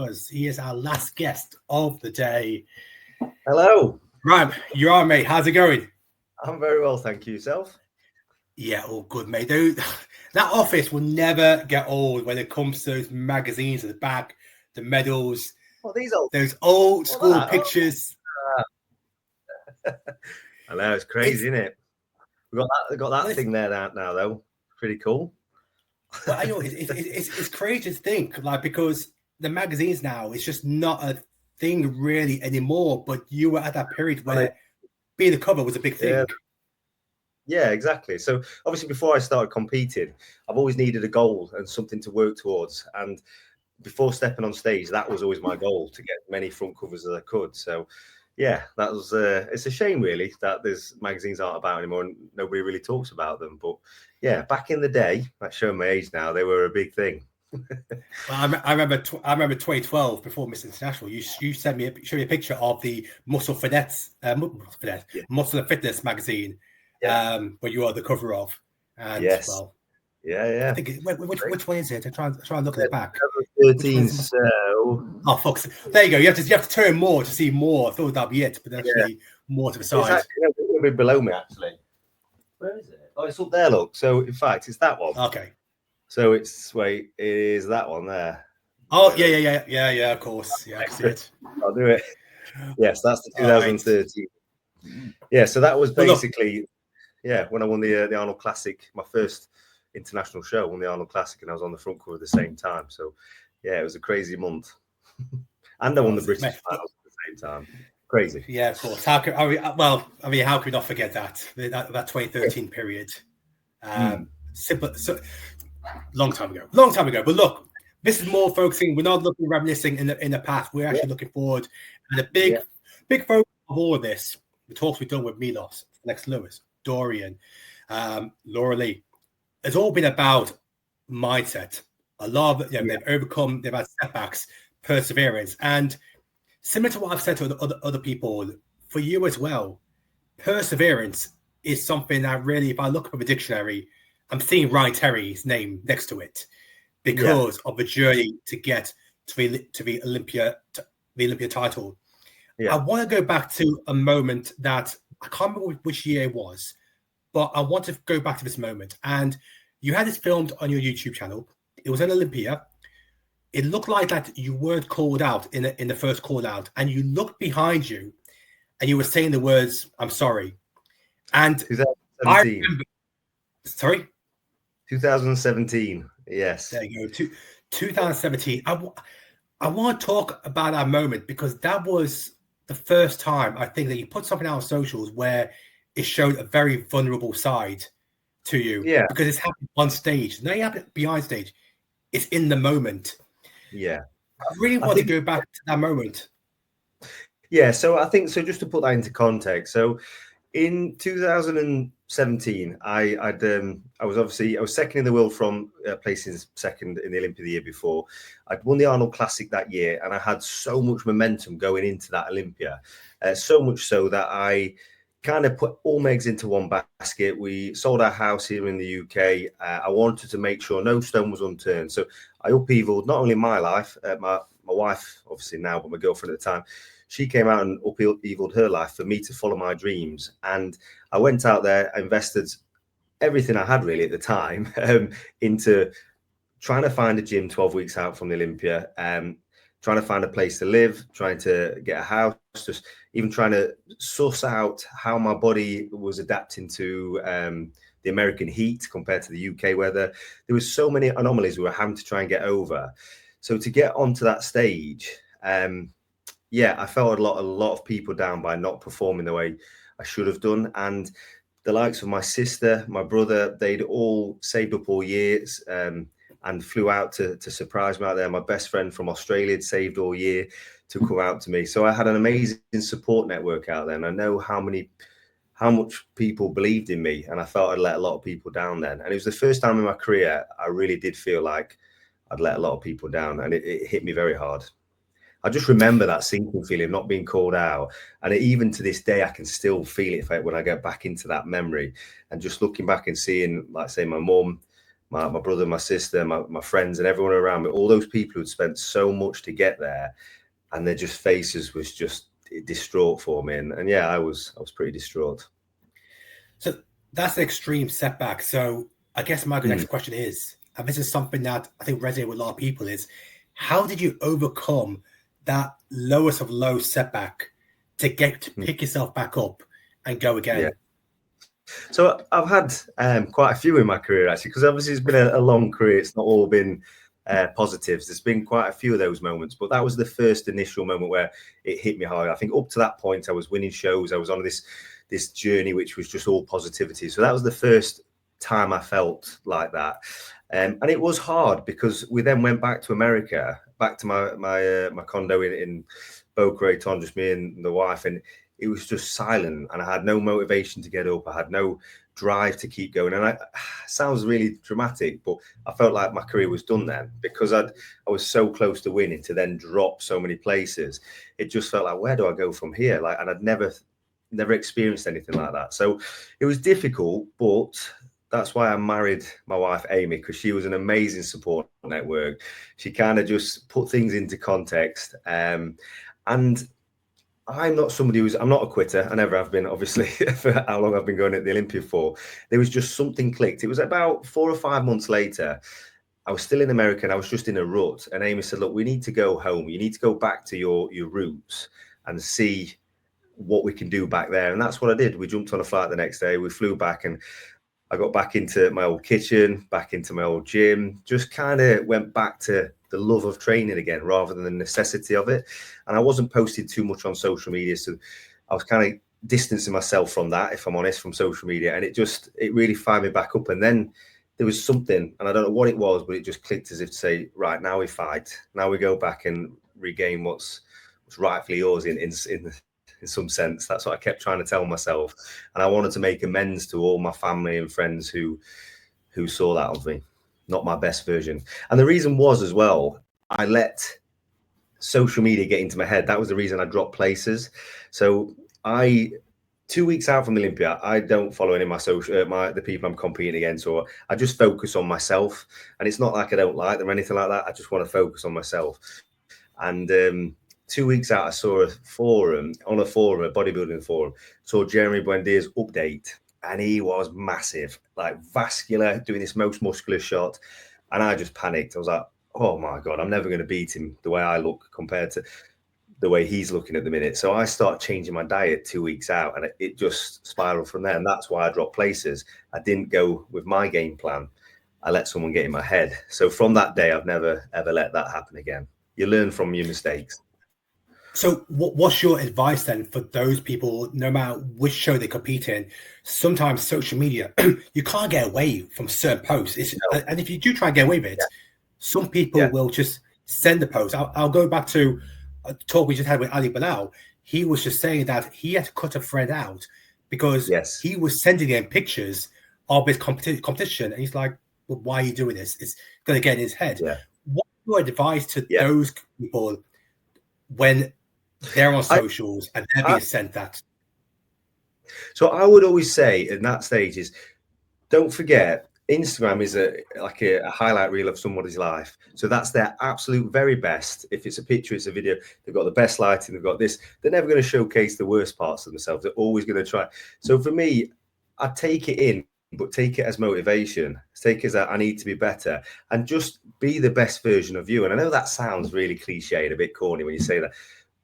because he is our last guest of the day. Hello. Ryan, you are, mate. How's it going? I'm very well, thank you. Yourself? Yeah, all good, mate. Dude, that office will never get old when it comes to those magazines at the back, the medals. What these old school pictures. I know, it's crazy, isn't it? We got that thing there now, though. Pretty cool. Well, I know it's crazy to think, like, because the magazines now, it's just not a thing really anymore. But you were at that period where being the cover was a big thing. Yeah, exactly. So obviously, before I started competing, I've always needed a goal and something to work towards. And before stepping on stage, that was always my goal, to get as many front covers as I could. So yeah, that was it's a shame really that there's magazines aren't about anymore and nobody really talks about them. But yeah, back in the day, that's showing my age now, they were a big thing. Well, I remember 2012, before Miss International, you showed me a picture of the Muscle and Fitness magazine, where you are the cover of. And, yes. Well, yeah. I think which one is it? I try and look at the back. 13. So oh, fuck! There you go. You have to turn more to see more. I thought that'd be it, but actually more to the side. It's actually a little bit below me, actually. Where is it? Oh, it's up there. Look. So in fact, it's that one. Okay. So it is that one there. Oh yeah. Of course, yeah. I see it. I'll do it. Yes, that's the 2013. Right. Yeah. So that was basically, when I won the Arnold Classic, my first international show, won the Arnold Classic, and I was on the front cover at the same time. So yeah, it was a crazy month. And I won the British finals at the same time. Crazy. Yeah, of course. How can we not forget that 2013 period? Simple. So, long time ago. But look, this is more focusing. We're not looking reminiscing in the past. We're actually looking forward. And a big focus of all of this, the talks we've done with Milos, Lex Lewis, Dorian, Laura Lee, it's all been about mindset. A lot of they've had setbacks, perseverance, and similar to what I've said to other people, for you as well, perseverance is something that really, if I look up a dictionary, I'm seeing Ryan Terry's name next to it because of the journey to get to the Olympia title. Yeah. I want to go back to a moment that I can't remember which year it was, but I want to go back to this moment. And you had this filmed on your YouTube channel. It was in Olympia. It looked like that you weren't called out in the first call out, and you looked behind you, and you were saying the words, "I'm sorry." And I remember. Sorry. 2017. Yes. There you go. 2017. I want to talk about that moment because that was the first time I think that you put something out on socials where it showed a very vulnerable side to you. Yeah. Because it's happened on stage. Not happened behind stage. It's in the moment. Yeah. I really want to go back to that moment. Yeah. So I think, just to put that into context. So in 2017, I was second in the world from placing second in the Olympia the year before. I'd won the Arnold Classic that year, and I had so much momentum going into that Olympia, so much so that I kind of put all my eggs into one basket. We sold our house here in the UK. I wanted to make sure no stone was unturned. So I upheavaled not only my life, my wife, obviously now, but my girlfriend at the time. She came out and upheavaled her life for me to follow my dreams. And I went out there, I invested everything I had really at the time into trying to find a gym 12 weeks out from the Olympia, trying to find a place to live, trying to get a house, just even trying to suss out how my body was adapting to the American heat compared to the UK weather. There was so many anomalies we were having to try and get over. So to get onto that stage, I felt a lot of people down by not performing the way I should have done. And the likes of my sister, my brother, they'd all saved up all years and flew out to surprise me out there. My best friend from Australia had saved all year to come out to me. So I had an amazing support network out there. And I know how much people believed in me. And I felt I'd let a lot of people down then. And it was the first time in my career I really did feel like I'd let a lot of people down. And it hit me very hard. I just remember that sinking feeling, not being called out. And even to this day, I can still feel it when I get back into that memory. And just looking back and seeing, like say, my mum, my brother, my sister, my friends, and everyone around me, all those people who'd spent so much to get there, and their just faces was just distraught for me. And yeah, I was pretty distraught. So that's an extreme setback. So I guess my next question is, and this is something that I think resonates with a lot of people, is how did you overcome that lowest of low setback to get to pick yourself back up and go again? Yeah. So I've had quite a few in my career, actually, because obviously it's been a long career. It's not all been positives. There's been quite a few of those moments, but that was the first initial moment where it hit me hard. I think up to that point, I was winning shows. I was on this journey, which was just all positivity. So that was the first time I felt like that. And it was hard because we then went back to America, back to my condo in Boca Raton, just me and the wife, and it was just silent, and I had no motivation to get up. I had no drive to keep going. And sounds really dramatic, but I felt like my career was done then, because I was so close to winning, to then drop so many places. It just felt like, where do I go from here? And I'd never experienced anything like that. So it was difficult, but that's why I married my wife, Amy, because she was an amazing support network. She kind of just put things into context. And I'm not somebody I'm not a quitter. I never have been, obviously, for how long I've been going at the Olympia for. There was just something clicked. It was about 4 or 5 months later. I was still in America and I was just in a rut. And Amy said, look, we need to go home. You need to go back to your roots and see what we can do back there. And that's what I did. We jumped on a flight the next day. We flew back, and I got back into my old kitchen, back into my old gym, just kind of went back to the love of training again, rather than the necessity of it. And I wasn't posting too much on social media. So I was kind of distancing myself from that, if I'm honest, from social media. And it really fired me back up. And then there was something, and I don't know what it was, but it just clicked, as if to say, right, now we fight. Now we go back and regain what's rightfully yours in some sense. That's what I kept trying to tell myself. And I wanted to make amends to all my family and friends who saw that of me, not my best version. And the reason was, as well, I let social media get into my head. That was the reason I dropped places. So 2 weeks out from Olympia, I don't follow any of my the people I'm competing against, or I just focus on myself. And it's not like I don't like them or anything like that. I just want to focus on myself. And 2 weeks out, I saw a bodybuilding forum, saw Jeremy Buendia's update, and he was massive, like vascular, doing this most muscular shot. And I just panicked. I was like, oh my God, I'm never going to beat him the way I look compared to the way he's looking at the minute. So I started changing my diet 2 weeks out, and it just spiraled from there. And that's why I dropped places. I didn't go with my game plan. I let someone get in my head. So from that day, I've never, ever let that happen again. You learn from your mistakes. So what's your advice then for those people, no matter which show they compete in? Sometimes social media, you can't get away from certain posts. And if you do try and get away with it, some people will just send the post. I'll go back to a talk we just had with Ali Bilal. He was just saying that he had to cut a friend out because he was sending him pictures of his competition. And he's like, well, why are you doing this? It's going to get in his head. Yeah. What's your advice to those people when they're on socials and they're being sent that? So I would always say in that stage is, don't forget, Instagram is a highlight reel of somebody's life. So that's their absolute very best. If it's a picture, it's a video, they've got the best lighting, they've got this. They're never going to showcase the worst parts of themselves. They're always going to try. So for me, I take it in, but take it as motivation. Take it as I need to be better, and just be the best version of you. And I know that sounds really cliche and a bit corny when you say that,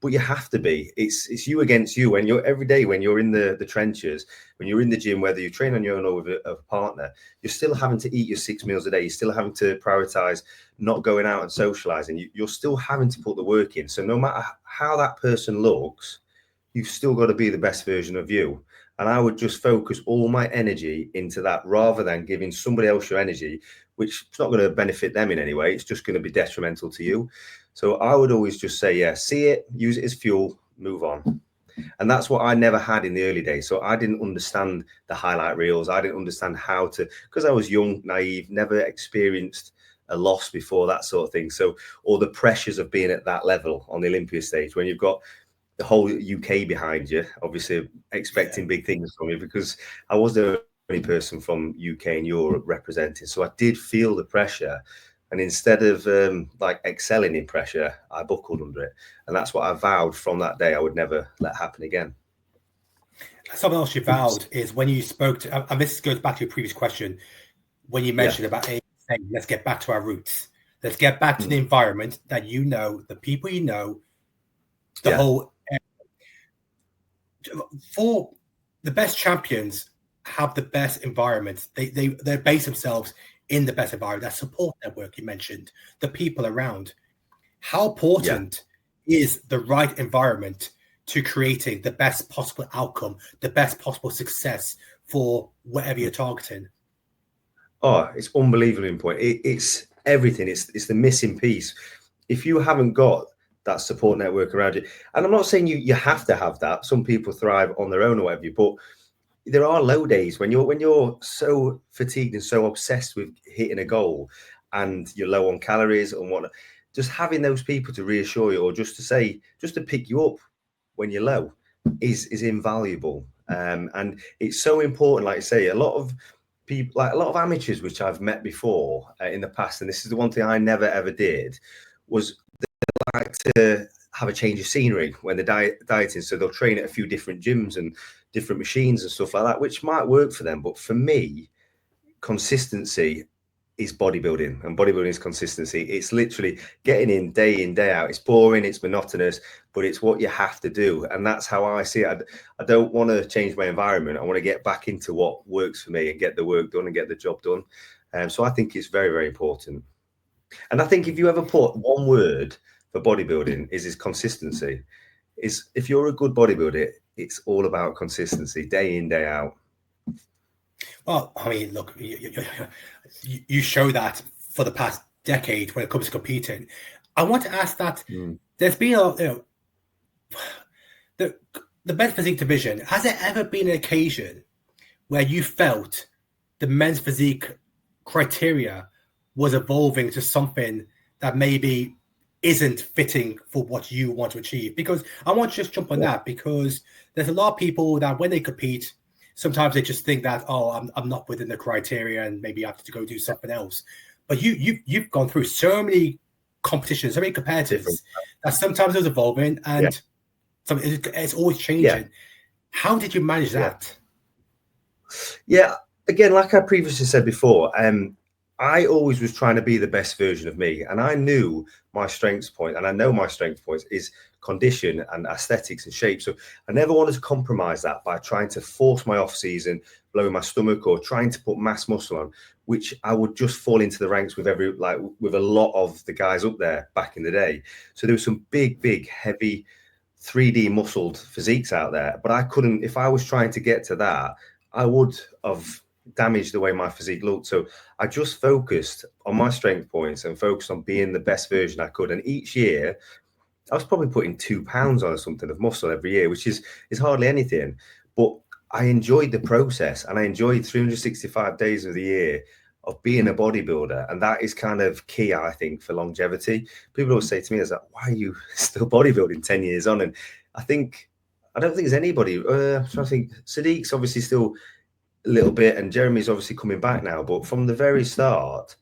but you have to be. It's you against you. When you're every day, when you're in the trenches, when you're in the gym, whether you train on your own or with a partner, you're still having to eat your 6 meals a day. You're still having to prioritize not going out and socializing. You're still having to put the work in. So no matter how that person looks, you've still got to be the best version of you. And I would just focus all my energy into that, rather than giving somebody else your energy, which is not going to benefit them in any way. It's just going to be detrimental to you. So I would always just say, see it, use it as fuel, move on. And that's what I never had in the early days. So I didn't understand the highlight reels. I didn't understand how to, because I was young, naive, never experienced a loss before, that sort of thing. So all the pressures of being at that level on the Olympia stage, when you've got the whole UK behind you, obviously expecting big things from you, because I was the only person from UK and Europe representing. So I did feel the pressure. And instead of like excelling in pressure, I buckled under it. And that's what I vowed from that day I would never let happen again. Something else you vowed is when you spoke to, and this goes back to your previous question, when you mentioned about saying, let's get back to our roots. Let's get back to the environment that you know, the people you know, the whole. For the best champions have the best environment. They base themselves in the best environment. That support network you mentioned, the people around. How important is the right environment to creating the best possible outcome, the best possible success for whatever you're targeting? Oh, it's unbelievably important. It's everything. It's the missing piece. If you haven't got that support network around you, and I'm not saying you have to have that. Some people thrive on their own or whatever, but there are low days when you're so fatigued and so obsessed with hitting a goal, and you're low on calories and whatnot. Just having those people to reassure you, or just to pick you up when you're low, is invaluable. And it's so important. Like I say, a lot of people, like a lot of amateurs, which I've met before in the past, and this is the one thing I never ever did, was they like to have a change of scenery when they're dieting. So they'll train at a few different gyms and different machines and stuff like that, which might work for them. But for me, consistency is bodybuilding, and bodybuilding is consistency. It's literally getting in, day out. It's boring, it's monotonous, but it's what you have to do. And that's how I see it. I don't want to change my environment. I want to get back into what works for me and get the work done and get the job done. So I think it's very, very important. And I think if you ever put one word for bodybuilding is consistency. Is if you're a good bodybuilder, it's all about consistency, day in, day out. Well, I mean, look, you show that for the past decade when it comes to competing. I want to ask that there's been the men's physique division. Has there ever been an occasion where you felt the men's physique criteria was evolving to something that maybe isn't fitting for what you want to achieve? Because I want to just jump on that, because there's a lot of people that when they compete, sometimes they just think that, oh, I'm not within the criteria and maybe I have to go do something else. But you've gone through so many competitions, so many competitors that sometimes it's evolving and it's always changing. Yeah. How did you manage that? Yeah, again, like I previously said before, I always was trying to be the best version of me. And I knew my strengths point, and I know my strength points is condition and aesthetics and shape. So I never wanted to compromise that by trying to force my off season, blowing my stomach or trying to put mass muscle on, which I would just fall into the ranks with with a lot of the guys up there back in the day. So there was some big, heavy 3D muscled physiques out there, but I couldn't, if I was trying to get to that, I would have damaged the way my physique looked. So I just focused on my strength points and focused on being the best version I could. And each year I was probably putting 2 pounds on or something of muscle every year, which is hardly anything, but I enjoyed the process and I enjoyed 365 days of the year of being a bodybuilder. And that is kind of key, I think, for longevity. People always say to me, why are you still bodybuilding 10 years on? And I don't think there's anybody, I'm trying to think, Sadiq's obviously still a little bit, and Jeremy's obviously coming back now, but from the very start,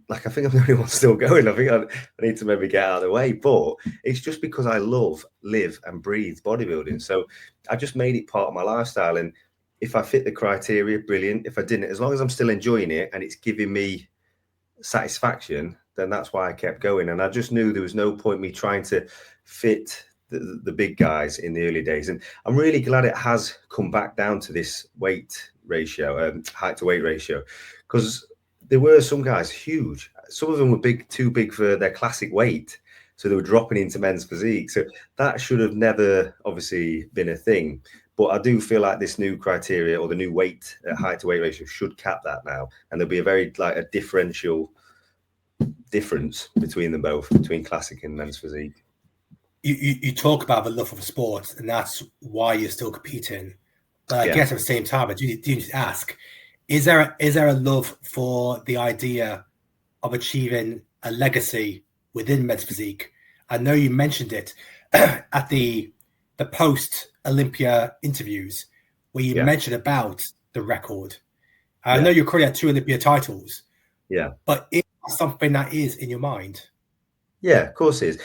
like, I think I'm the only one still going. I think I need to maybe get out of the way, but it's just because I live and breathe bodybuilding. So I just made it part of my lifestyle. And if I fit the criteria, brilliant. If I didn't, as long as I'm still enjoying it and it's giving me satisfaction, then that's why I kept going. And I just knew there was no point me trying to fit the big guys in the early days. And I'm really glad it has come back down to this weight ratio, height to weight ratio, because there were some guys huge. Some of them were too big for their classic weight. So they were dropping into men's physique. So that should have never obviously been a thing. But I do feel like this new criteria, or the new weight height to weight ratio, should cap that now. And there'll be a differential difference between them both, between classic and men's physique. You talk about the love for sport, and that's why you're still competing. But I guess at the same time, I do need to ask, is there a love for the idea of achieving a legacy within men's physique? I know you mentioned it at the post Olympia interviews, where you mentioned about the record. I know you're currently at 2 Olympia titles. Yeah. But is that something that is in your mind? Yeah, of course it is.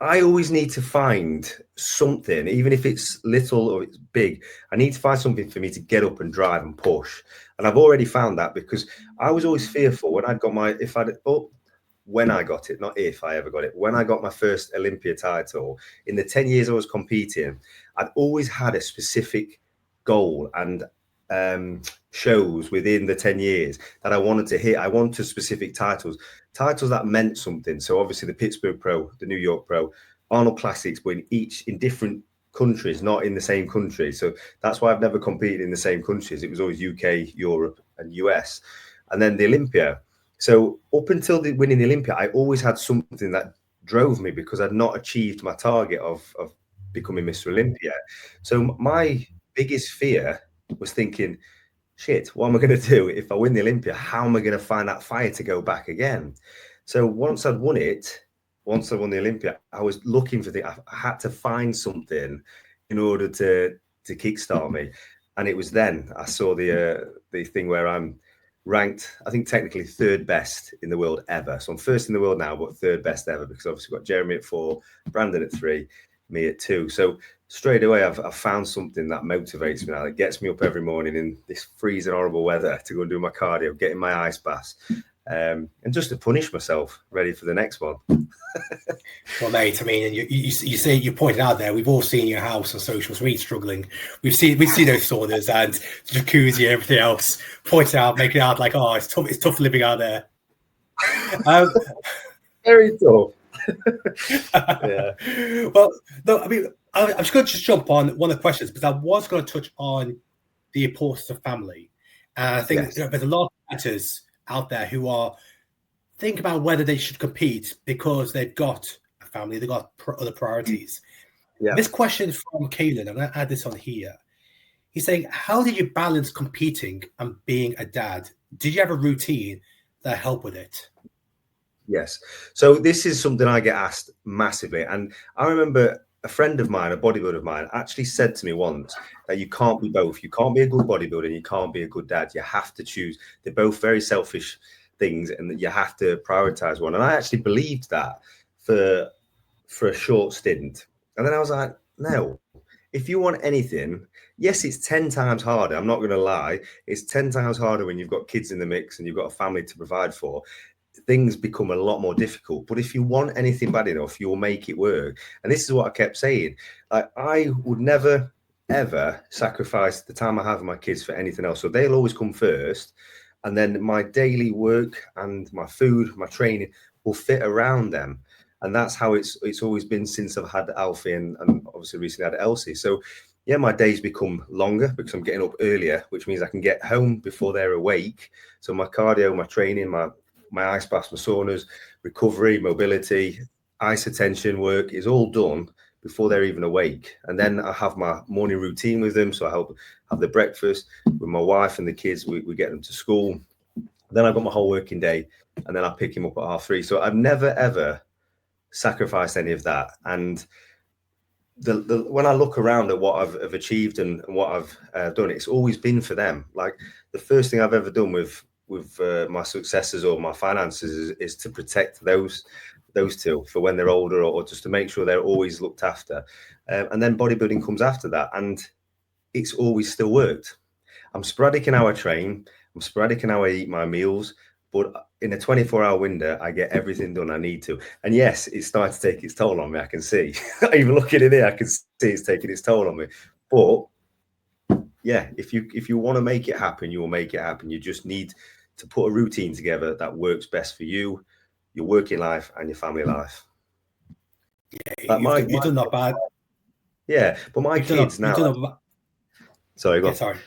I always need to find something, even if it's little or it's big. I need to find something for me to get up and drive and push. And I've already found that, because I was always fearful when I'd got my, when I got it, not if I ever got it, when I got my first Olympia title, in the 10 years I was competing, I'd always had a specific goal and shows within the 10 years that I wanted to hit. I wanted specific titles that meant something. So obviously the Pittsburgh Pro, the New York Pro, Arnold Classics, but in different countries, not in the same country. So that's why I've never competed in the same countries. It was always UK, Europe, and US. And then the Olympia. So up until winning the Olympia, I always had something that drove me, because I'd not achieved my target of becoming Mr. Olympia. So my biggest fear was thinking, shit, what am I going to do if I win the Olympia? How am I going to find that fire to go back again? So once I'd won it, once I won the Olympia, I was looking for I had to find something in order to kickstart me. And it was then I saw the thing where I'm ranked, I think technically third best in the world ever. So I'm first in the world now, but third best ever, because obviously we've got Jeremy at 4, Brandon at 3, me at 2. So straight away, I've found something that motivates me now, that gets me up every morning in this freezing, horrible weather to go and do my cardio, get in my ice bath, and just to punish myself, ready for the next one. Well, mate, I mean, you say, you pointed out there, we've all seen your house on socials, really struggling. We see those saunas and jacuzzi and everything else, pointing out, making it out like, oh, it's tough living out there. Very tough. Yeah. Well, no, I mean, I'm just going to jump on one of the questions, because I was going to touch on the importance of family. And I think there's a lot of actors out there who are thinking about whether they should compete because they've got a family, they've got other priorities. Yeah. This question from Kaylin, I'm going to add this on here. He's saying, how did you balance competing and being a dad? Did you have a routine that helped with it? Yes. So this is something I get asked massively. And I remember a friend of mine, a bodybuilder of mine, actually said to me once that you can't be both. You can't be a good bodybuilder and you can't be a good dad. You have to choose. They're both very selfish things, and that you have to prioritize one. And I actually believed that for a short stint. And then I was like, no, if you want anything, yes, it's 10 times harder. I'm not going to lie. It's 10 times harder when you've got kids in the mix and you've got a family to provide for. Things become a lot more difficult. But if you want anything bad enough, you'll make it work. And this is what I kept saying. Like, I would never, ever sacrifice the time I have with my kids for anything else. So they'll always come first. And then my daily work and my food, my training will fit around them. And that's how it's always been since I've had Alfie and obviously recently had Elsie. So yeah, my days become longer because I'm getting up earlier, which means I can get home before they're awake. So my cardio, my training, my ice baths, my saunas, recovery, mobility, ice attention work is all done before they're even awake. And then I have my morning routine with them. So I help have the breakfast with my wife and the kids. We get them to school. Then I've got my whole working day, and then I pick him up at 3:30. So I've never, ever sacrificed any of that. And when I look around at what I've achieved and what I've done, it's always been for them. Like, the first thing I've ever done with my successes or my finances is to protect those two for when they're older, or just to make sure they're always looked after. And then bodybuilding comes after that, and it's always still worked. I'm sporadic in how I train. I'm sporadic in how I eat my meals, but in a 24-hour window, I get everything done I need to. And yes, it's starting to take its toll on me. I can see. Even looking in here, I can see it's taking its toll on me. But yeah, if you want to make it happen, you will make it happen. You just need to put a routine together that works best for you, your working life, and your family life. Yeah, like you've done not bad. Yeah, but my kids now. Sorry, go on. Sorry.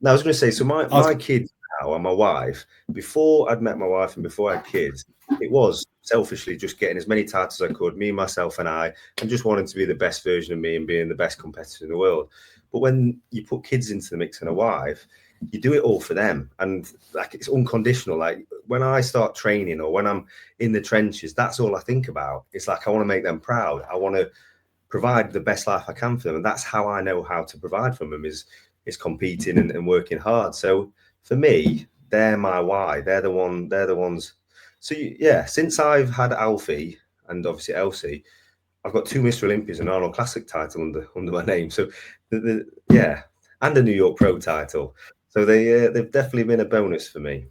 No, I was going to say, so my kids now and my wife, before I'd met my wife and before I had kids, it was selfishly just getting as many titles as I could, me, myself, and I, and just wanting to be the best version of me and being the best competitor in the world. But when you put kids into the mix and a wife, you do it all for them. And like, it's unconditional. Like, when I start training or when I'm in the trenches, that's all I think about. It's like, I want to make them proud. I want to provide the best life I can for them. And that's how I know how to provide for them, is is competing and working hard. So for me, they're my why. They're the ones. So yeah, since I've had Alfie and obviously Elsie, I've got 2 Mr. Olympias and Arnold Classic title under my name. So yeah, and a New York Pro title. So they've definitely been a bonus for me.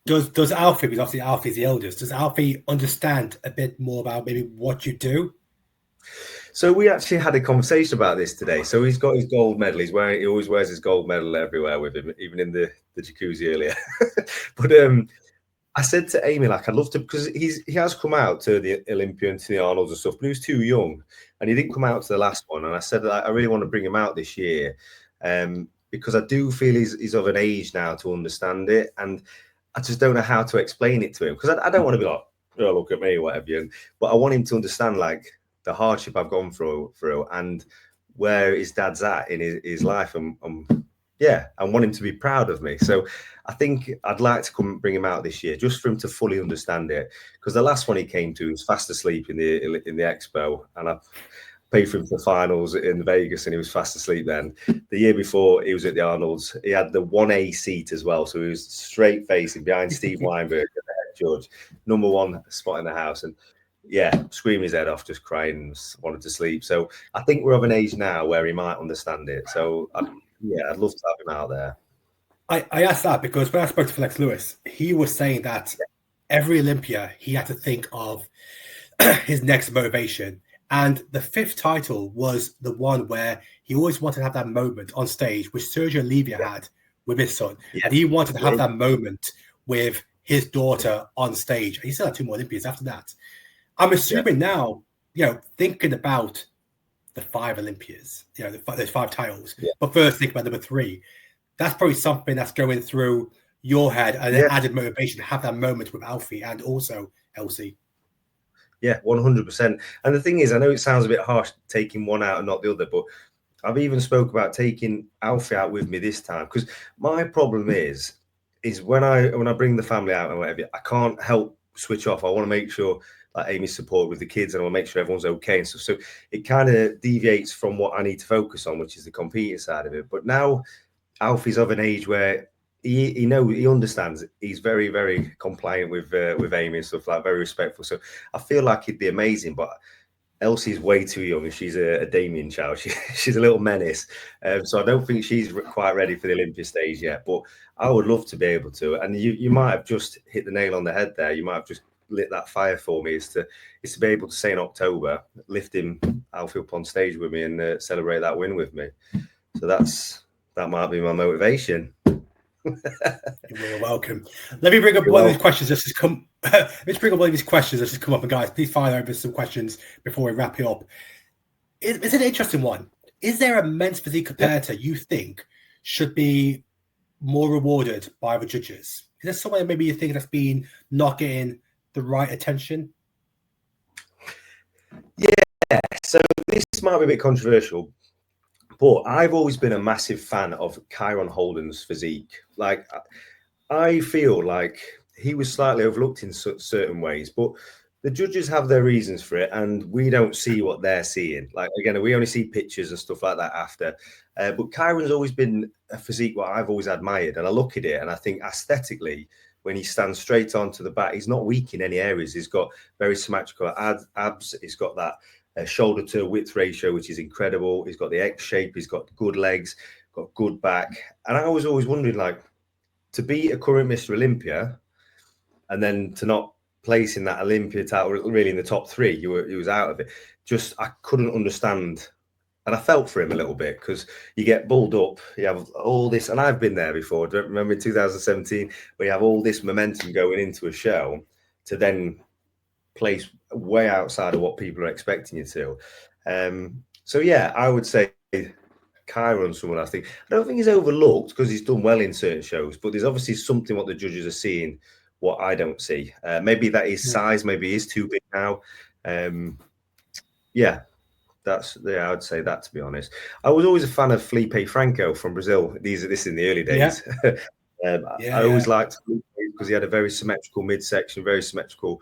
Does Alfie, because obviously Alfie's the eldest, does Alfie understand a bit more about maybe what you do? So we actually had a conversation about this today. So he's got his gold medal. He always wears his gold medal everywhere with him, even in the jacuzzi earlier. But I said to Amy, like, I'd love to, because he has come out to the Olympia and to the Arnolds and stuff, but he was too young and he didn't come out to the last one. And I said that I really want to bring him out this year, because I do feel he's of an age now to understand it. And I just don't know how to explain it to him, because I don't want to be like, oh, look at me, whatever. But I want him to understand, like, the hardship I've gone through and where his dad's at in his life. And yeah, I want him to be proud of me. So I think I'd like to come and bring him out this year, just for him to fully understand it. Because the last one he came to, he was fast asleep in the expo, and I paid for him for the finals in Vegas, and he was fast asleep then. The year before, he was at the Arnold's. He had the 1A seat as well, so he was straight facing behind Steve Weinberg, the head judge, #1 spot in the house, and yeah, screaming his head off, just crying, wanted to sleep. So I think we're of an age now where he might understand it. So I'd love to have him out there. I asked that because when I spoke to Flex Lewis, he was saying that every Olympia he had to think of his next motivation. And the 5th title was the one where he always wanted to have that moment on stage, which Sergio Olivier had with his son. Yeah. And he wanted to have that moment with his daughter on stage. And he still had 2 more Olympias after that. I'm assuming now, thinking about the 5 Olympias, there's 5 titles. Yeah. But first, think about number 3. That's probably something that's going through your head and an added motivation to have that moment with Alfie and also Elsie. Yeah, 100%. And the thing is, I know it sounds a bit harsh taking one out and not the other, but I've even spoke about taking Alfie out with me this time, because my problem is when I bring the family out and whatever, I can't help switch off. I want to make sure like Amy's support with the kids, and I want to make sure everyone's okay and stuff. So it kind of deviates from what I need to focus on, which is the competing side of it. But now Alfie's of an age where he understands. He's very, very compliant with Amy and stuff, like very respectful. So I feel like he'd be amazing. But Elsie's way too young, and she's a Damien child. She's a little menace. So I don't think she's quite ready for the Olympia stage yet. But I would love to be able to. And you might have just hit the nail on the head there. You might have just lit that fire for me, is to be able to say in October, lift Alfie up on stage with me and celebrate that win with me. So that might be my motivation. You're welcome. Let me bring up one of these questions that's just come. Let's bring up one of these questions that's just come up, and guys, please fire over some questions before we wrap it up. It's an interesting one. Is there a men's physique competitor you think should be more rewarded by the judges? Is there someone maybe you think that's been not getting the right attention? Yeah, so this might be a bit controversial, but I've always been a massive fan of Kyron Holden's physique. Like, I feel like he was slightly overlooked in certain ways, but the judges have their reasons for it, and we don't see what they're seeing. Like, again, we only see pictures and stuff like that after. But Kyron's always been a physique what I've always admired, and I look at it and I think aesthetically, when he stands straight onto the back, he's not weak in any areas. He's got very symmetrical abs. He's got that shoulder to width ratio, which is incredible. He's got the X shape. He's got good legs, got good back. And I was always wondering, like, to be a current Mr. Olympia and then to not place in that Olympia title really in the top 3, he was out of it. Just, I couldn't understand. And I felt for him a little bit, because you get bulled up, you have all this, and I've been there before. Don't remember in 2017 where you have all this momentum going into a show to then place way outside of what people are expecting you to. So yeah, I would say Kyron's someone I don't think he's overlooked, because he's done well in certain shows, but there's obviously something what the judges are seeing what I don't see. Maybe that is size, maybe he's too big now. I would say that, to be honest. I was always a fan of Felipe Franco from Brazil. This in the early days. I always liked Felipe because he had a very symmetrical midsection, very symmetrical,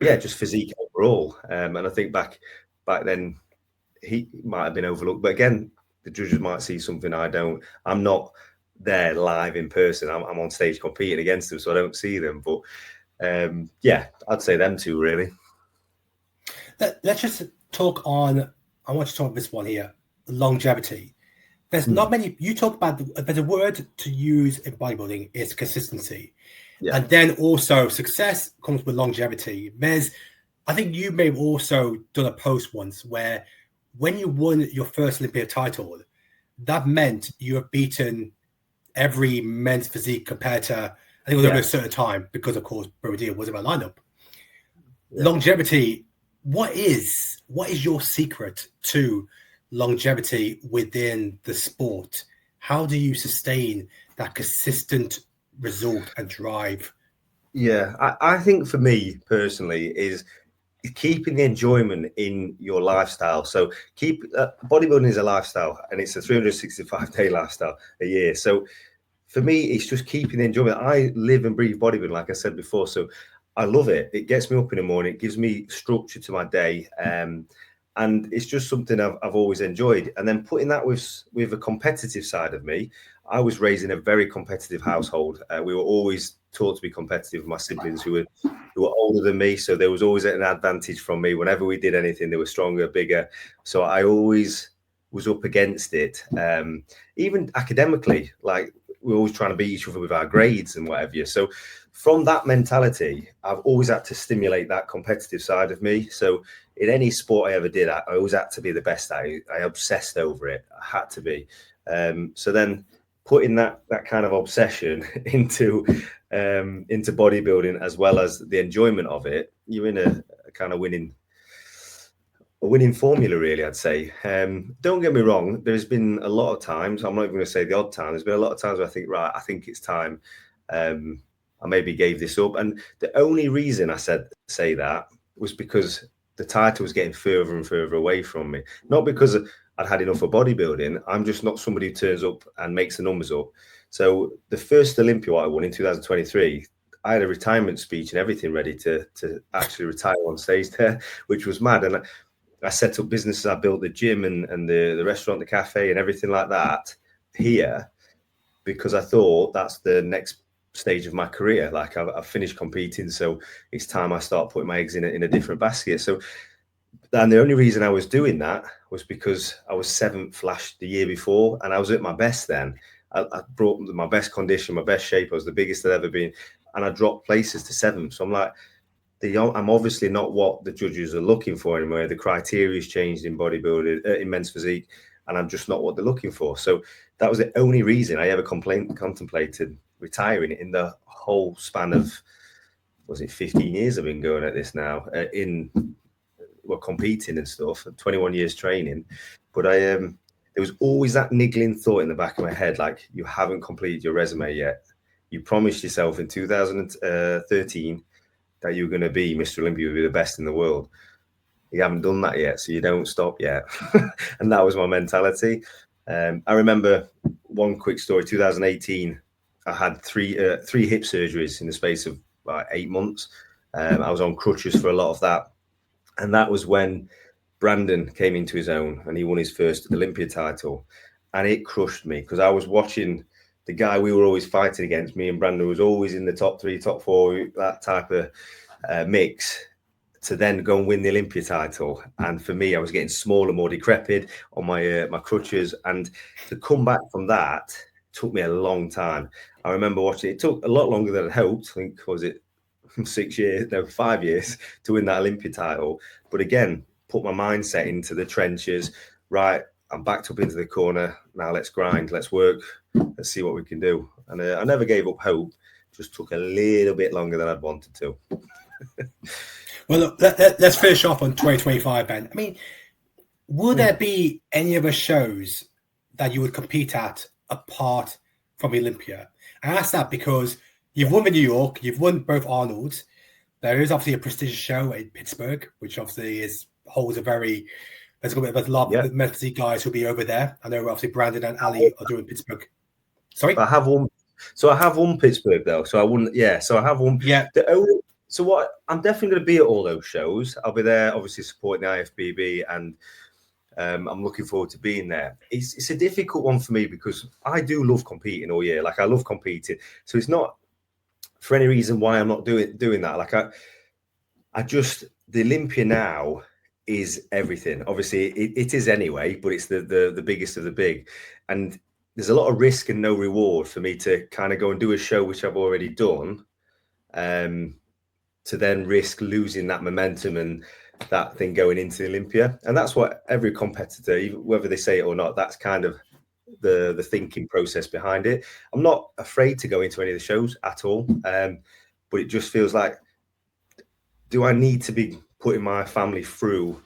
just physique overall. And I think back then he might have been overlooked. But again, the judges might see something I don't. I'm not there live in person. I'm on stage competing against them, so I don't see them. But yeah, I'd say them two really. Let's just talk on. I want to talk this one here: longevity. There's not many. You talk about there's a word to use in bodybuilding is consistency, and then also success comes with longevity. I think you may have also done a post once where when you won your first Olympia title, that meant you have beaten every men's physique competitor. I think it was over a certain time because, of course, Brodie was in my lineup. Longevity. What is your secret to longevity within the sport? How do you sustain that consistent result and drive? Yeah, I think for me personally is keeping the enjoyment in your lifestyle. So bodybuilding is a lifestyle, and it's a 365-day lifestyle a year. So for me, it's just keeping the enjoyment. I live and breathe bodybuilding, like I said before. So I love it. It gets me up in the morning. It gives me structure to my day. And it's just something I've always enjoyed. And then putting that with a competitive side of me, I was raised in a very competitive household. We were always taught to be competitive with my siblings who were older than me. So there was always an advantage from me. Whenever we did anything, they were stronger, bigger. So I always was up against it. Even academically, like we're always trying to beat each other with our grades and whatever. So from that mentality, I've always had to stimulate that competitive side of me. So in any sport I ever did, I always had to be the best. I obsessed over it. I had to be. So then putting that kind of obsession into bodybuilding as well as the enjoyment of it, you're in a kind of winning formula, really, I'd say. Don't get me wrong. There's been a lot of times, I'm not even going to say the odd time, there's been a lot of times where I think, right, I think it's time. I maybe gave this up. And the only reason I say that was because the title was getting further and further away from me. Not because I'd had enough of bodybuilding. I'm just not somebody who turns up and makes the numbers up. So the first Olympia I won in 2023, I had a retirement speech and everything ready to actually retire on stage there, which was mad. And I set up businesses. I built the gym and the restaurant, the cafe and everything like that here because I thought that's the next stage of my career. Like I've finished competing, so it's time I start putting my eggs in a different basket. So, and the only reason I was doing that was because I was 7th the year before, and I was at my best then. I brought my best condition, my best shape. I was the biggest I'd ever been, and I dropped places to 7th. So I'm like, I'm obviously not what the judges are looking for anymore. The criteria has changed in bodybuilding, in men's physique, and I'm just not what they're looking for. So that was the only reason I ever contemplated retiring in the whole span of, was it 15 years I've been going at this now, competing and stuff, 21 years training. But there was always that niggling thought in the back of my head, like, you haven't completed your resume yet. You promised yourself in 2013 that you were going to be Mr. Olympia, would be the best in the world. You haven't done that yet, so you don't stop yet. And that was my mentality. I remember one quick story, 2018, I had three hip surgeries in the space of about 8 months. I was on crutches for a lot of that. And that was when Brandon came into his own and he won his first Olympia title. And it crushed me because I was watching the guy we were always fighting against. Me and Brandon was always in the top 3, top 4, that type of mix, to then go and win the Olympia title. And for me, I was getting smaller, more decrepit on my crutches. And to come back from that took me a long time. I remember watching it took a lot longer than I'd hoped. I think, was it 5 years to win that Olympia title. But again, put my mindset into the trenches. Right, I'm backed up into the corner. Now let's grind, let's work, let's see what we can do. And I never gave up hope. Just took a little bit longer than I'd wanted to. Well, look, let's finish off on 2025, Ben. I mean, will there be any other shows that you would compete at apart from Olympia? I ask that because you've won in New York, you've won both Arnold's. There is obviously a prestigious show in Pittsburgh, which obviously holds a very. There's a lot of men's physique guys who'll be over there. I know obviously Brandon and Ali are doing Pittsburgh. Sorry, I have one. So I have won Pittsburgh though. So I wouldn't. Yeah. So I have won. Yeah. So what? I'm definitely going to be at all those shows. I'll be there, obviously supporting the IFBB and I'm looking forward to being there. It's a difficult one for me because I do love competing all year. Like I love competing. So it's not for any reason why I'm not doing that. Like the Olympia now is everything. Obviously it is anyway, but it's the biggest of the big. And there's a lot of risk and no reward for me to kind of go and do a show, which I've already done, to then risk losing that momentum and that thing going into Olympia. And that's what every competitor, even whether they say it or not, that's kind of the thinking process behind it. I'm not afraid to go into any of the shows at all. But it just feels like, do I need to be putting my family through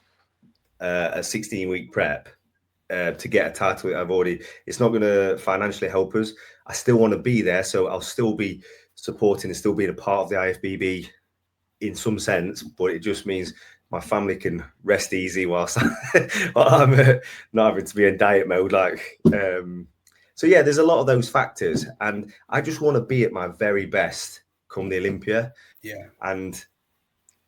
a 16-week prep to get a title? It's not going to financially help us. I still want to be there. So I'll still be supporting and still being a part of the IFBB in some sense, but it just means my family can rest easy whilst I'm not having to be in diet mode. So yeah, there's a lot of those factors, and I just want to be at my very best come the Olympia. Yeah, and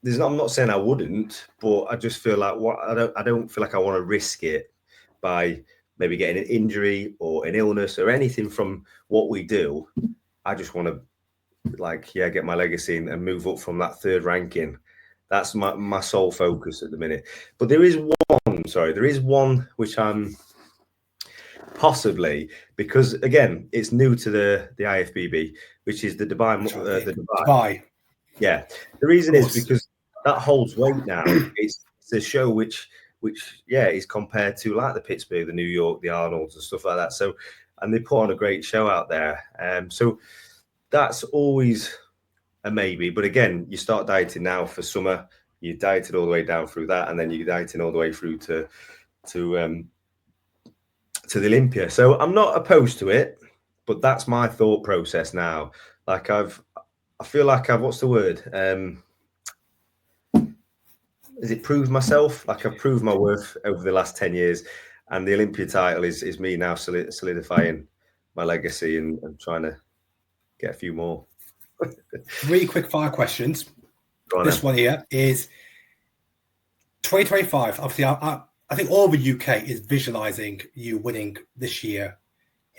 I'm not saying I wouldn't, but I just feel like I don't feel like I want to risk it by maybe getting an injury or an illness or anything from what we do. I just want to get my legacy and move up from that third ranking. That's my sole focus at the minute. But there is one which I'm possibly, because again, it's new to the IFBB, which is the Dubai. Dubai. Yeah. The reason is because that holds weight now. It's a show which is compared to like the Pittsburgh, the New York, the Arnolds and stuff like that. So, and they put on a great show out there. So that's always a maybe. But again, you start dieting now for summer. You dieted all the way down through that, and then you're dieting all the way through to the Olympia. So I'm not opposed to it, but that's my thought process now. Like I feel like I've, what's the word? Is it proved myself? Like I've proved my worth over the last 10 years, and the Olympia title is me now solidifying my legacy and trying to get a few more. 3 quick fire questions. This one here is 2025. Obviously, I think all the UK is visualizing you winning this year.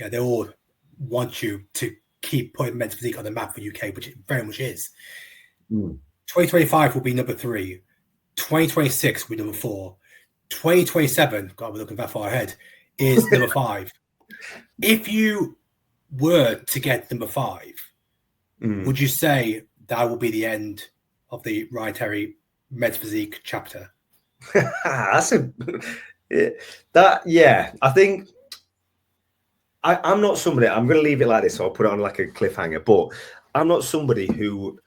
Yeah, they all want you to keep putting men's physique on the map for UK, which it very much is. 2025 will be number 3. 2026 will be number 4. 2027, God, we're looking that far ahead, is number 5. If you were to get number 5, would you say that will be the end of the Ryan Terry men's physique chapter? I think I'm not somebody, I'm going to leave it like this, so I'll put it on like a cliffhanger, but I'm not somebody who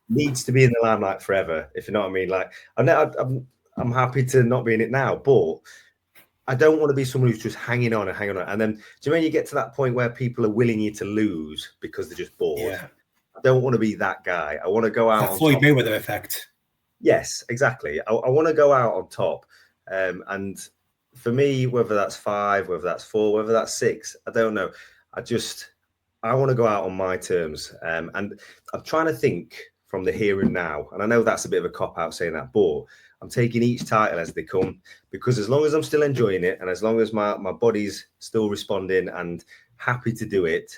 needs to be in the limelight forever, if you know what I mean. Like I'm happy to not be in it now, but I don't want to be someone who's just hanging on. And then, do you know when you get to that point where people are willing you to lose because they're just bored? Yeah. I don't want to be that guy. I want to go out on Floyd Mayweather effect. Yes, exactly. I want to go out on top. And for me, whether that's 5, whether that's 4, whether that's 6, I don't know. I want to go out on my terms. And I'm trying to think from the here and now. And I know that's a bit of a cop-out saying that, but I'm taking each title as they come, because as long as I'm still enjoying it and as long as my body's still responding and happy to do it,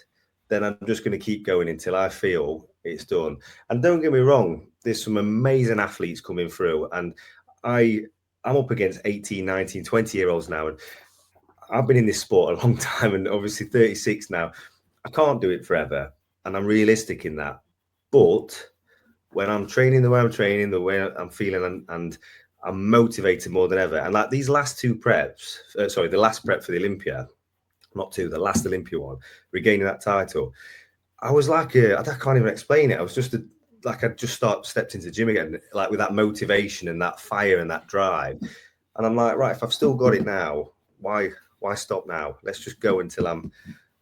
then I'm just going to keep going until I feel it's done. And don't get me wrong, there's some amazing athletes coming through, and I'm up against 18, 19, 20-year-olds now, and I've been in this sport a long time, and obviously 36 now. I can't do it forever, and I'm realistic in that. But when I'm training the way I'm training, the way I'm feeling, and I'm motivated more than ever. And like these last 2 preps, the last prep for the Olympia, not 2, the last Olympia one, regaining that title, I was like, I can't even explain it. I was just I just stepped into the gym again, like with that motivation and that fire and that drive. And I'm like, right, if I've still got it now, why stop now? Let's just go until I'm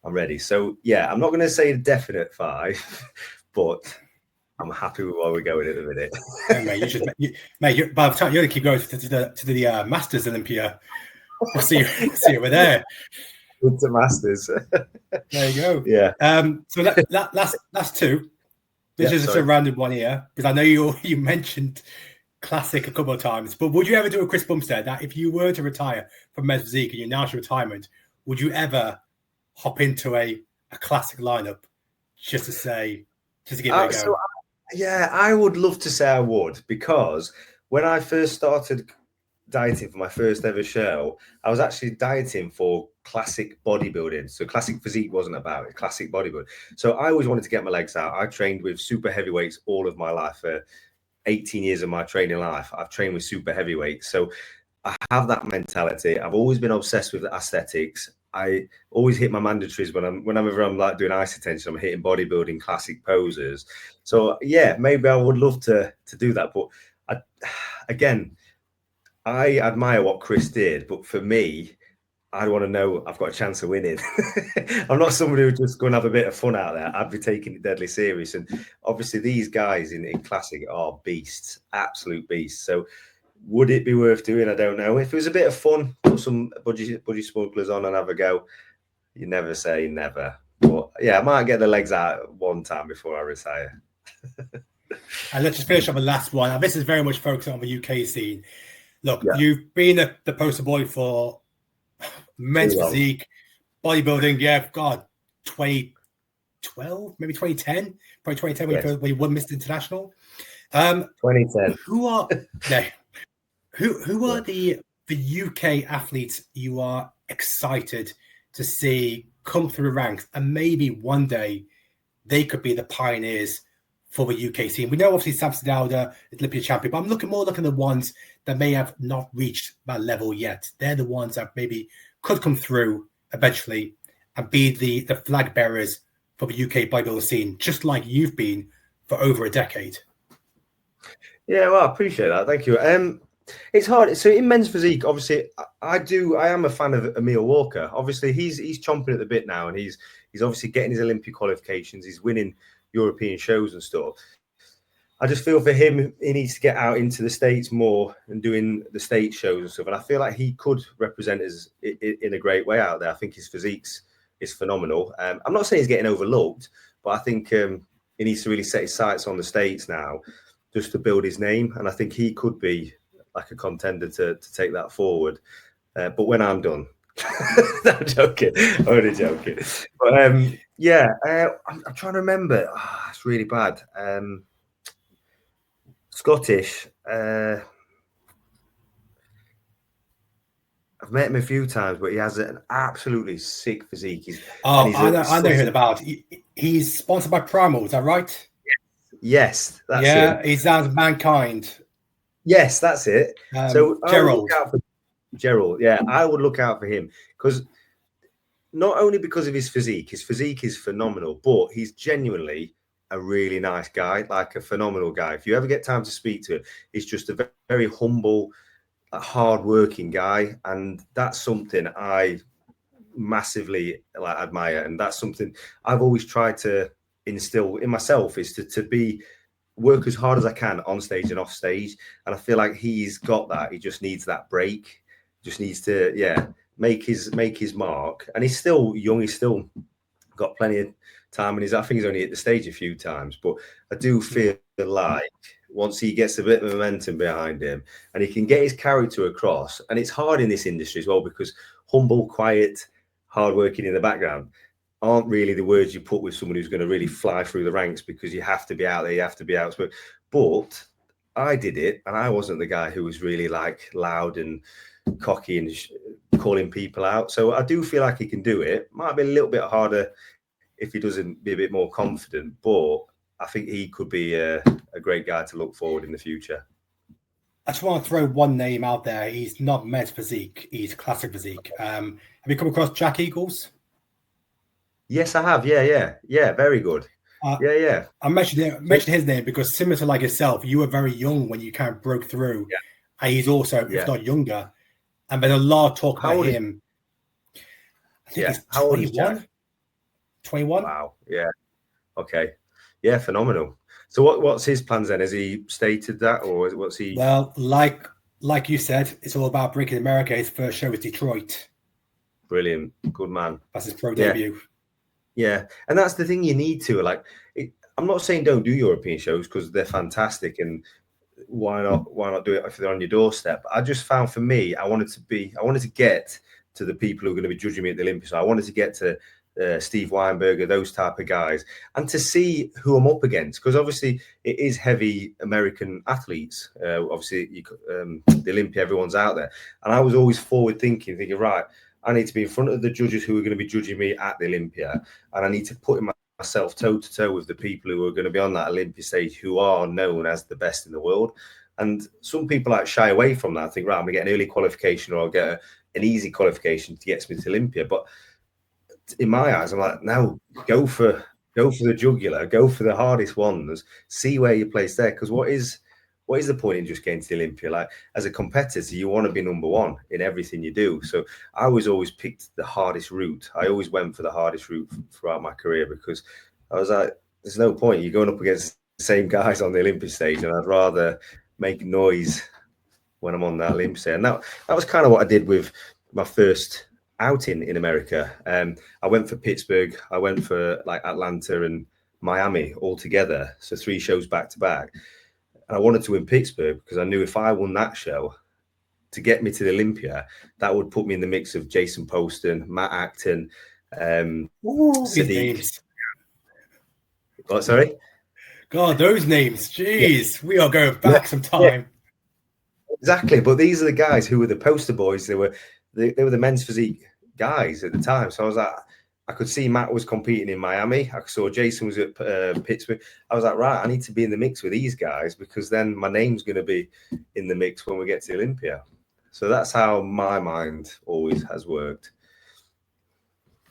ready. So yeah, I'm not going to say a definite 5, but I'm happy with where we're going at the minute. Mate, by the time you're going to keep going to the Masters Olympia, we'll see you over there. With the Masters. There you go. Yeah. So that's 2. This is just a random one here, because I know you mentioned classic a couple of times. But would you ever do a Chris Bumstead that if you were to retire from men's physique and your national retirement, would you ever hop into a classic lineup just to give it a go? So, yeah, I would love to say I would, because when I first started dieting for my first ever show, I was actually dieting for classic bodybuilding. So classic physique wasn't about it, classic bodybuilding. So I always wanted to get my legs out. I trained with super heavyweights all of my life. 18 years of my training life, I've trained with super heavyweights. So I have that mentality. I've always been obsessed with the aesthetics. I always hit my mandatories whenever I'm like doing ice attention, I'm hitting bodybuilding classic poses. So yeah, maybe I would love to do that. But I admire what Chris did, but for me, I'd want to know I've got a chance of winning. I'm not somebody who's just going to have a bit of fun out there. I'd be taking it deadly serious. And obviously these guys in classic are beasts, absolute beasts. So would it be worth doing? I don't know. If it was a bit of fun, put some budgie smugglers on and have a go. You never say never. But yeah, I might get the legs out one time before I retire. And let's just finish up the last one. And this is very much focused on the UK scene. Look, you've been the poster boy for men's physique, bodybuilding. Yeah, God, 2012, maybe 2010, probably 2010 when you won Mr. International. 2010. Who are the UK athletes you are excited to see come through the ranks, and maybe one day they could be the pioneers for the UK scene? We know obviously Samson Dowder is Olympia champion, but I'm looking at the ones that may have not reached that level yet. They're the ones that maybe could come through eventually and be the flag bearers for the UK bodybuilding scene, just like you've been for over a decade. Yeah, well, I appreciate that. Thank you. It's hard. So in men's physique, obviously, I am a fan of Emil Walker. Obviously, he's chomping at the bit now, and he's obviously getting his Olympic qualifications. He's winning European shows and stuff. I just feel for him, he needs to get out into the States more and doing the state shows and stuff. And I feel like he could represent us in a great way out there. I think his physique is phenomenal. I'm not saying he's getting overlooked, but I think he needs to really set his sights on the States now just to build his name. And I think he could be like a contender to take that forward. But when I'm done, no, I'm joking. I'm only joking. But I'm trying to remember. Oh, it's really bad. Scottish. I've met him a few times, but he has an absolutely sick physique. I know who about. He's sponsored by Primal, is that right? Yes, that's it. He sounds Mankind. Yes, that's it. So Gerald. Gerald, yeah, I would look out for him, because not only because of his physique is phenomenal, but he's genuinely a really nice guy, like a phenomenal guy. If you ever get time to speak to him, he's just a very humble, hard-working guy, and that's something I massively admire, and that's something I've always tried to instill in myself, is to work as hard as I can on stage and off stage. And I feel like he's got that. He just needs that break. Just needs to make his mark. And he's still young. He's still got plenty of time, and I think he's only hit the stage a few times. But I do feel like once he gets a bit of momentum behind him and he can get his character across, and it's hard in this industry as well, because humble, quiet, hardworking in the background aren't really the words you put with someone who's going to really fly through the ranks, because you have to be out there, you have to be outspoken. But I did it, and I wasn't the guy who was really like loud and cocky and calling people out. So I do feel like he can do it. Might be a little bit harder if he doesn't be a bit more confident, but I think he could be a great guy to look forward in the future. I just want to throw one name out there. He's not men's physique, he's classic physique. Have you come across Jack Eagles? Yes, I have. Yeah. Very good. I mentioned his name because, similar to like yourself, you were very young when you kind of broke through. Yeah. And he's also, if not younger. And there's a lot of talk about him. I think he's 21. 21. Wow. Yeah. Okay. Yeah, phenomenal. So what's his plans then? Has he stated that, or what's he? Well, like you said, it's all about breaking America. His first show is Detroit. Brilliant. Good man. That's his pro debut. Yeah, and that's the thing you need to I'm not saying don't do European shows, because they're fantastic, and why not do it if they're on your doorstep? I just found for me, I wanted to get to the people who are going to be judging me at the Olympics. So I wanted to get to Steve Weinberger, those type of guys, and to see who I'm up against, because obviously it is heavy American athletes. Obviously, the Olympia, everyone's out there, and I was always forward thinking, right, I need to be in front of the judges who are going to be judging me at the Olympia, and I need to put myself toe to toe with the people who are going to be on that Olympia stage, who are known as the best in the world. And some people like shy away from that. I think, right, I'm going to get an early qualification, or I'll get an easy qualification to get me to Olympia. But in my eyes, I'm like, no, go for the jugular, go for the hardest ones, see where you place there. Because what is the point in just getting to the Olympia? Like, as a competitor, you want to be number one in everything you do. So I always picked the hardest route. I always went for the hardest route throughout my career, because I was like, there's no point. You're going up against the same guys on the Olympic stage, and I'd rather make noise when I'm on that Olympic stage. And that was kind of what I did with my first outing in America. I went for Pittsburgh, I went for like Atlanta and Miami all together, so 3 shows back to back. And I wanted to win Pittsburgh because I knew if I won that show to get me to the Olympia, that would put me in the mix of Jason Poston, Matt Acton, Physique. What, sorry? God, those names, jeez, we are going back some time. Exactly, but these are the guys who were the poster boys. They were the men's physique guys at the time. So I was like, I could see Matt was competing in Miami. I saw Jason was at Pittsburgh. I was like, right, I need to be in the mix with these guys, because then my name's going to be in the mix when we get to Olympia. So that's how my mind always has worked.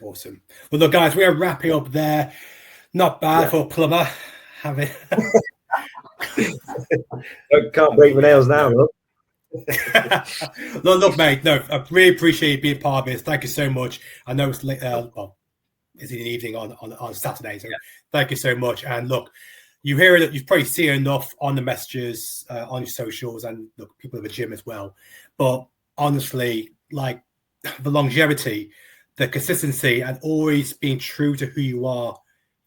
Awesome. Well, look, guys, we are wrapping up there. Not bad for a plumber. Having can't break my nails now. No. Look, mate. No, I really appreciate you being part of this. Thank you so much. I know it's late. Well, it's in the evening on Saturday, so thank you so much. And look, you hear it. You've probably seen enough on the messages, on your socials, and look, people at the gym as well. But honestly, like the longevity, the consistency, and always being true to who you are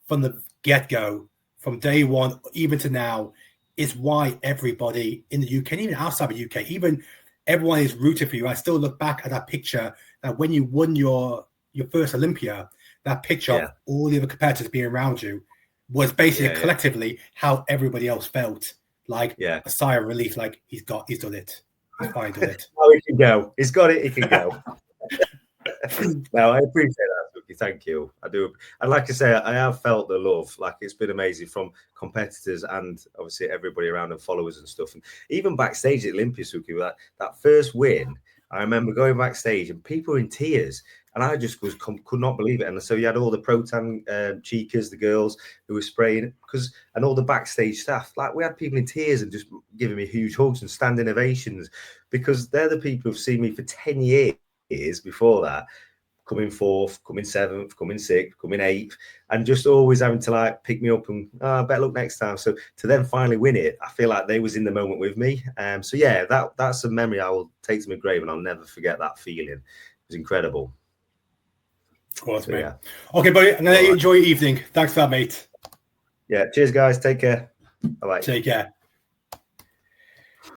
from the get-go, from day one, even to now, is why everybody in the UK, even outside the UK, even everyone is rooting for you. I still look back at that picture that when you won your first Olympia, that picture of all the other competitors being around you was basically collectively how everybody else felt. Like a sigh of relief, like he's done it. He's finally done it. Oh, he can go. He's got it. He can go. No, I appreciate that. Thank you. I do. And like I say, I have felt the love. Like, it's been amazing from competitors and obviously everybody around and followers and stuff. And even backstage at Olympia, Suki, that first win, I remember going backstage and people were in tears. And I just could not believe it. And so you had all the Protan cheekers, the girls who were spraying, and all the backstage staff. Like, we had people in tears and just giving me huge hugs and standing ovations, because they're the people who've seen me for 10 years before that, coming 4th, coming 7th, coming 6th, coming 8th, and just always having to like pick me up and better luck next time. So to then finally win it, I feel like they was in the moment with me. So yeah, that's a memory I will take to my grave, and I'll never forget that feeling. It was incredible. Of course, mate. Yeah. Okay, buddy, I'm gonna enjoy your evening. Thanks for that, mate. Yeah, cheers, guys. Take care. Bye-bye. Take care.